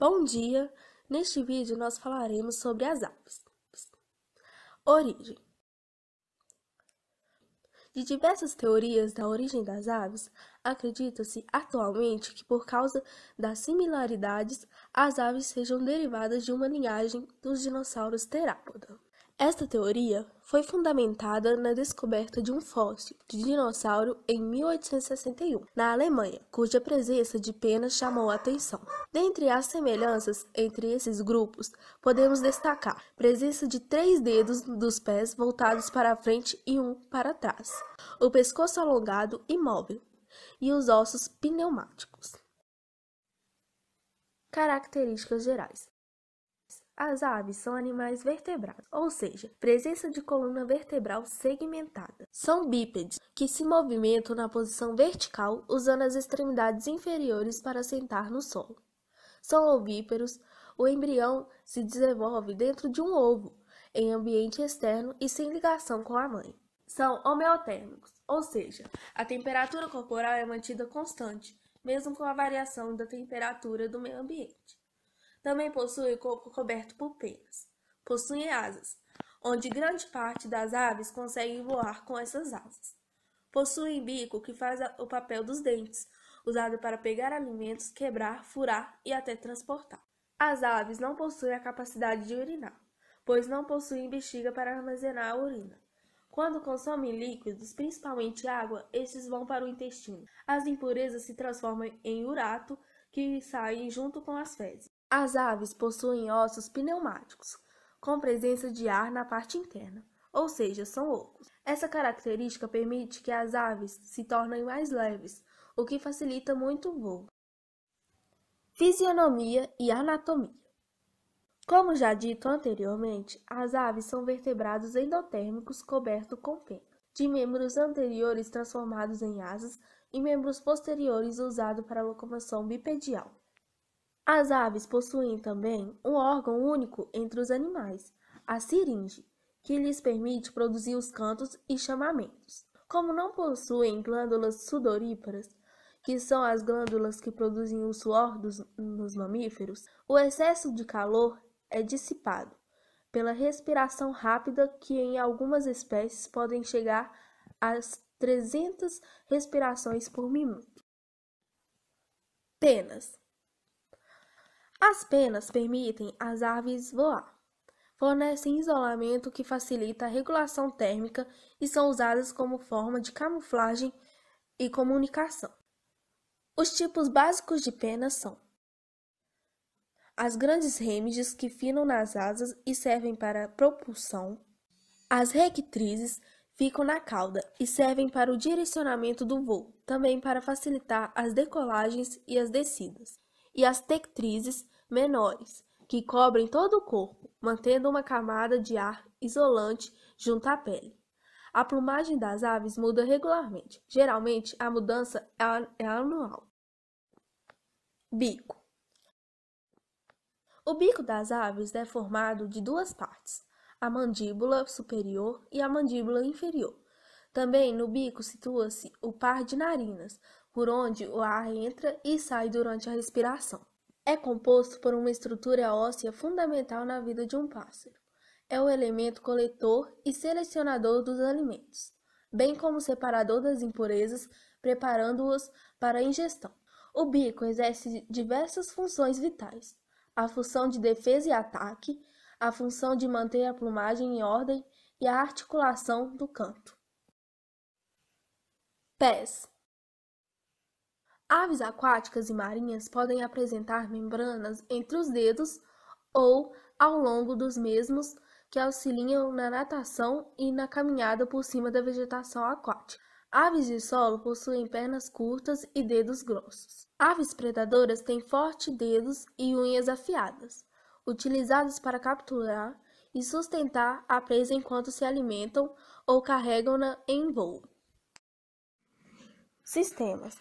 Bom dia! Neste vídeo nós falaremos sobre as aves. Origem. De diversas teorias da origem das aves, acredita-se atualmente que por causa das similaridades, as aves sejam derivadas de uma linhagem dos dinossauros terápoda. Esta teoria foi fundamentada na descoberta de um fóssil de dinossauro em 1861, na Alemanha, cuja presença de penas chamou a atenção. Dentre as semelhanças entre esses grupos, podemos destacar a presença de 3 dedos dos pés voltados para a frente e um para trás, o pescoço alongado e móvel, e os ossos pneumáticos. Características gerais. As aves são animais vertebrados, ou seja, presença de coluna vertebral segmentada. São bípedes, que se movimentam na posição vertical usando as extremidades inferiores para sentar no solo. São ovíparos, o embrião se desenvolve dentro de um ovo, em ambiente externo e sem ligação com a mãe. São homeotérmicos, ou seja, a temperatura corporal é mantida constante, mesmo com a variação da temperatura do meio ambiente. Também possui o corpo coberto por penas. Possuem asas, onde grande parte das aves conseguem voar com essas asas. Possuem bico que faz o papel dos dentes, usado para pegar alimentos, quebrar, furar e até transportar. As aves não possuem a capacidade de urinar, pois não possuem bexiga para armazenar a urina. Quando consomem líquidos, principalmente água, estes vão para o intestino. As impurezas se transformam em urato, que saem junto com as fezes. As aves possuem ossos pneumáticos, com presença de ar na parte interna, ou seja, são ocos. Essa característica permite que as aves se tornem mais leves, o que facilita muito o voo. Fisionomia e anatomia. Como já dito anteriormente, as aves são vertebrados endotérmicos cobertos com penas, de membros anteriores transformados em asas e membros posteriores usados para a locomoção bipedial. As aves possuem também um órgão único entre os animais, a siringe, que lhes permite produzir os cantos e chamamentos. Como não possuem glândulas sudoríparas, que são as glândulas que produzem o suor nos mamíferos, o excesso de calor é dissipado pela respiração rápida, que em algumas espécies podem chegar às 300 respirações por minuto. Penas. As penas permitem às aves voar, fornecem isolamento que facilita a regulação térmica e são usadas como forma de camuflagem e comunicação. Os tipos básicos de penas são as grandes rêmides, que finam nas asas e servem para propulsão. As rectrizes ficam na cauda e servem para o direcionamento do voo, também para facilitar as decolagens e as descidas. E as tectrizes menores, que cobrem todo o corpo, mantendo uma camada de ar isolante junto à pele. A plumagem das aves muda regularmente. Geralmente, a mudança é anual. Bico. O bico das aves é formado de 2 partes, a mandíbula superior e a mandíbula inferior. Também no bico situa-se o par de narinas, por onde o ar entra e sai durante a respiração. É composto por uma estrutura óssea fundamental na vida de um pássaro. É o elemento coletor e selecionador dos alimentos, bem como separador das impurezas, preparando-os para a ingestão. O bico exerce diversas funções vitais: a função de defesa e ataque, a função de manter a plumagem em ordem e a articulação do canto. Pés. Aves aquáticas e marinhas podem apresentar membranas entre os dedos ou ao longo dos mesmos, que auxiliam na natação e na caminhada por cima da vegetação aquática. Aves de solo possuem pernas curtas e dedos grossos. Aves predadoras têm fortes dedos e unhas afiadas, utilizadas para capturar e sustentar a presa enquanto se alimentam ou carregam-na em voo. Sistemas.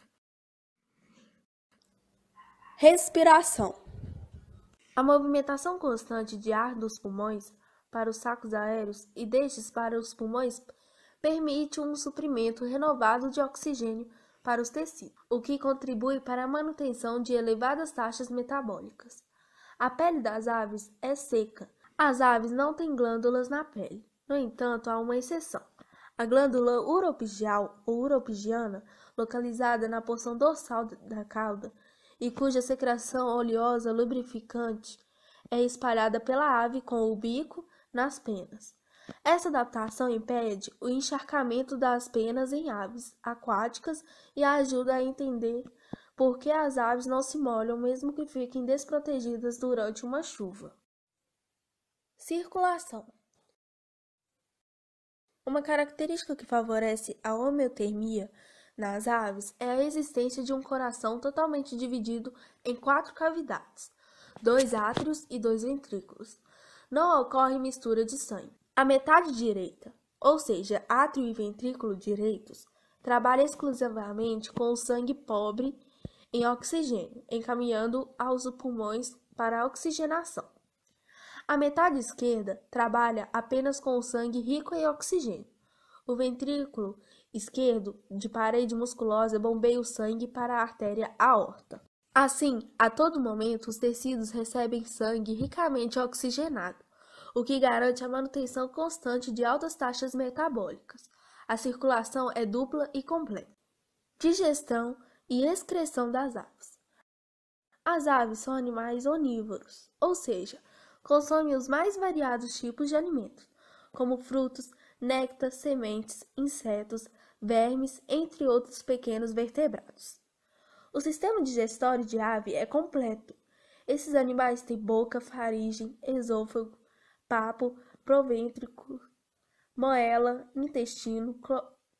Respiração. A movimentação constante de ar dos pulmões para os sacos aéreos e destes para os pulmões permite um suprimento renovado de oxigênio para os tecidos, o que contribui para a manutenção de elevadas taxas metabólicas. A pele das aves é seca. As aves não têm glândulas na pele. No entanto, há uma exceção. A glândula uropigial ou uropigiana, localizada na porção dorsal da cauda e cuja secreção oleosa lubrificante é espalhada pela ave com o bico nas penas. Essa adaptação impede o encharcamento das penas em aves aquáticas e ajuda a entender por que as aves não se molham mesmo que fiquem desprotegidas durante uma chuva. Circulação. Uma característica que favorece a homeotermia nas aves é a existência de um coração totalmente dividido em 4 cavidades, 2 átrios e 2 ventrículos. Não ocorre mistura de sangue. A metade direita, ou seja, átrio e ventrículo direitos, trabalha exclusivamente com o sangue pobre em oxigênio, encaminhando aos pulmões para a oxigenação. A metade esquerda trabalha apenas com o sangue rico em oxigênio. O ventrículo esquerdo, de parede musculosa, bombeia o sangue para a artéria aorta. Assim, a todo momento, os tecidos recebem sangue ricamente oxigenado, o que garante a manutenção constante de altas taxas metabólicas. A circulação é dupla e completa. Digestão e excreção das aves. As aves são animais onívoros, ou seja, consomem os mais variados tipos de alimentos, como frutos, néctar, sementes, insetos, vermes, entre outros pequenos vertebrados. O sistema digestório de ave é completo. Esses animais têm boca, faringe, esôfago, papo, provéntrico, moela, intestino,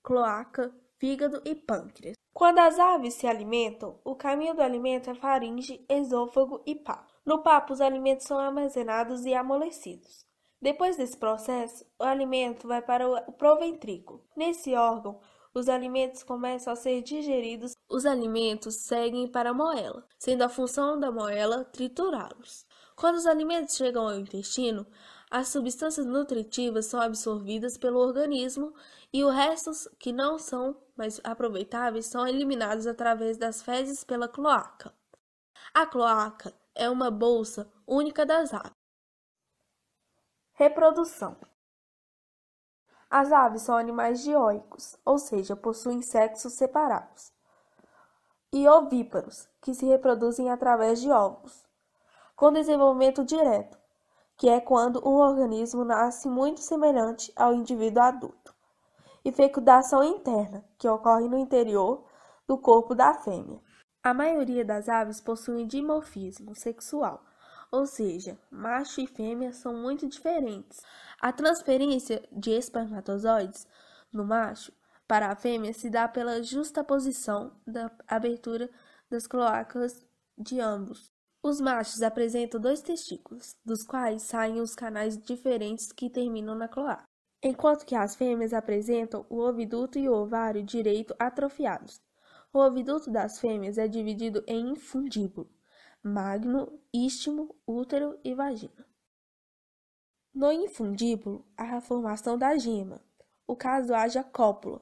cloaca, fígado e pâncreas. Quando as aves se alimentam, o caminho do alimento é faringe, esôfago e papo. No papo, os alimentos são armazenados e amolecidos. Depois desse processo, o alimento vai para o proventrículo. Nesse órgão, os alimentos começam a ser digeridos. Os alimentos seguem para a moela, sendo a função da moela triturá-los. Quando os alimentos chegam ao intestino, as substâncias nutritivas são absorvidas pelo organismo e os restos que não são mais aproveitáveis são eliminados através das fezes pela cloaca. A cloaca é uma bolsa única das aves. Reprodução. As aves são animais dioicos, ou seja, possuem sexos separados, e ovíparos, que se reproduzem através de óvulos, com desenvolvimento direto, que é quando um organismo nasce muito semelhante ao indivíduo adulto, e fecundação interna, que ocorre no interior do corpo da fêmea. A maioria das aves possui dimorfismo sexual, ou seja, macho e fêmea são muito diferentes. A transferência de espermatozoides no macho para a fêmea se dá pela justaposição da abertura das cloacas de ambos. Os machos apresentam 2 testículos, dos quais saem os canais diferentes que terminam na cloaca, enquanto que as fêmeas apresentam o oviduto e o ovário direito atrofiados. O oviduto das fêmeas é dividido em infundíbulo, magno, istmo, útero e vagina. No infundíbulo, há a formação da gema. O caso haja cópula.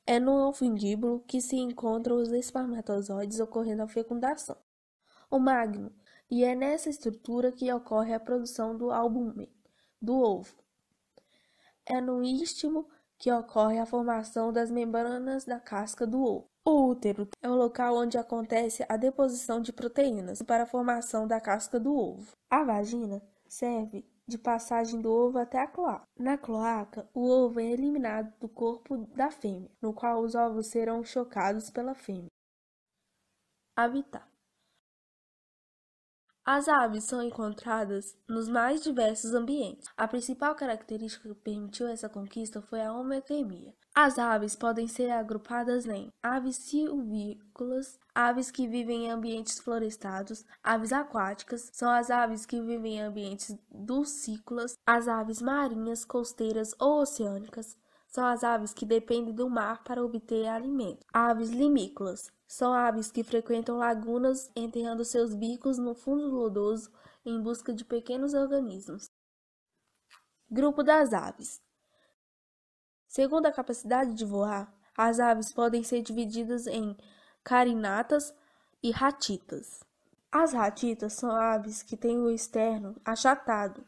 É no infundíbulo que se encontram os espermatozoides ocorrendo a fecundação. O magno, e é nessa estrutura que ocorre a produção do albúmen, do ovo. É no istmo que ocorre a formação das membranas da casca do ovo. O útero é o local onde acontece a deposição de proteínas para a formação da casca do ovo. A vagina serve de passagem do ovo até a cloaca. Na cloaca, o ovo é eliminado do corpo da fêmea, no qual os ovos serão chocados pela fêmea. Habitat. As aves são encontradas nos mais diversos ambientes. A principal característica que permitiu essa conquista foi a homeotermia. As aves podem ser agrupadas em aves silvícolas, aves que vivem em ambientes florestados, aves aquáticas, são as aves que vivem em ambientes dulcícolas, as aves marinhas, costeiras ou oceânicas, são as aves que dependem do mar para obter alimento. Aves limícolas são aves que frequentam lagunas, enterrando seus bicos no fundo lodoso em busca de pequenos organismos. Grupo das aves. Segundo a capacidade de voar, as aves podem ser divididas em carinatas e ratitas. As ratitas são aves que têm o externo achatado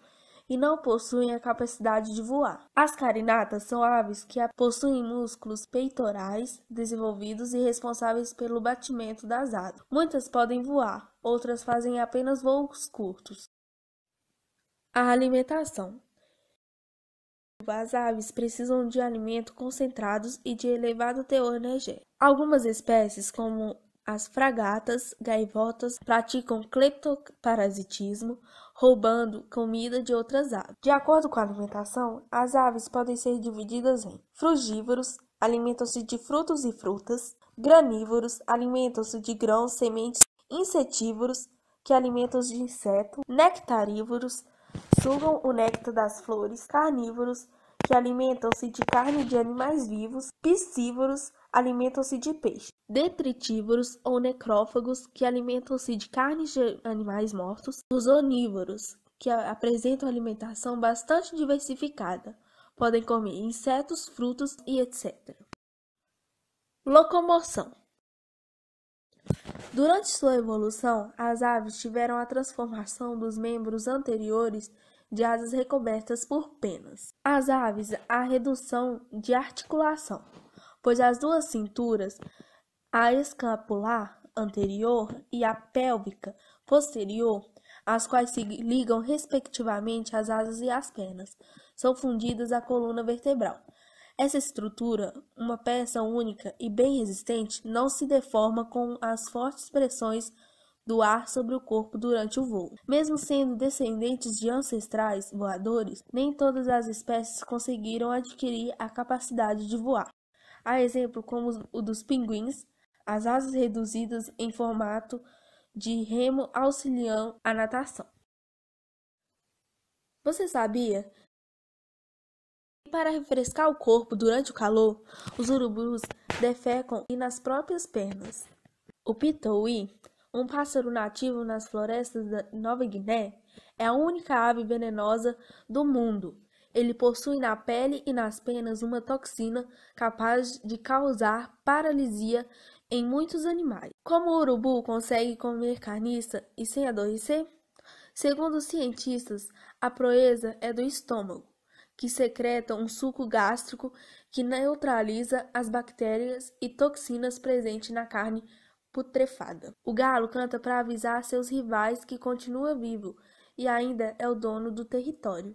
e não possuem a capacidade de voar. As carinatas são aves que possuem músculos peitorais desenvolvidos e responsáveis pelo batimento das asas. Muitas podem voar, outras fazem apenas voos curtos. A alimentação. As aves precisam de alimentos concentrados e de elevado teor energético. Algumas espécies, como as fragatas, gaivotas, praticam cleptoparasitismo, roubando comida de outras aves. De acordo com a alimentação, as aves podem ser divididas em frugívoros, alimentam-se de frutos e frutas, granívoros, alimentam-se de grãos, sementes, insetívoros, que alimentam-se de insetos, nectarívoros, sugam o néctar das flores, carnívoros, que alimentam-se de carne de animais vivos, piscívoros, alimentam-se de peixe, detritívoros ou necrófagos, que alimentam-se de carnes de animais mortos, os onívoros, que apresentam alimentação bastante diversificada, podem comer insetos, frutos e etc. Locomoção. Durante sua evolução, as aves tiveram a transformação dos membros anteriores de asas recobertas por penas. As aves, a redução de articulação, pois as duas cinturas, a escapular anterior e a pélvica posterior, as quais se ligam respectivamente às asas e às pernas, são fundidas à coluna vertebral. Essa estrutura, uma peça única e bem resistente, não se deforma com as fortes pressões do ar sobre o corpo durante o voo. Mesmo sendo descendentes de ancestrais voadores, nem todas as espécies conseguiram adquirir a capacidade de voar. Há exemplo como o dos pinguins, as asas reduzidas em formato de remo auxiliam a natação. Você sabia? Para refrescar o corpo durante o calor, os urubus defecam nas próprias pernas. O pitouí, um pássaro nativo nas florestas da Nova Guiné, é a única ave venenosa do mundo. Ele possui na pele e nas penas uma toxina capaz de causar paralisia em muitos animais. Como o urubu consegue comer carniça e sem adoecer? Segundo os cientistas, a proeza é do estômago, que secreta um suco gástrico que neutraliza as bactérias e toxinas presentes na carne putrefada. O galo canta para avisar seus rivais que continua vivo e ainda é o dono do território.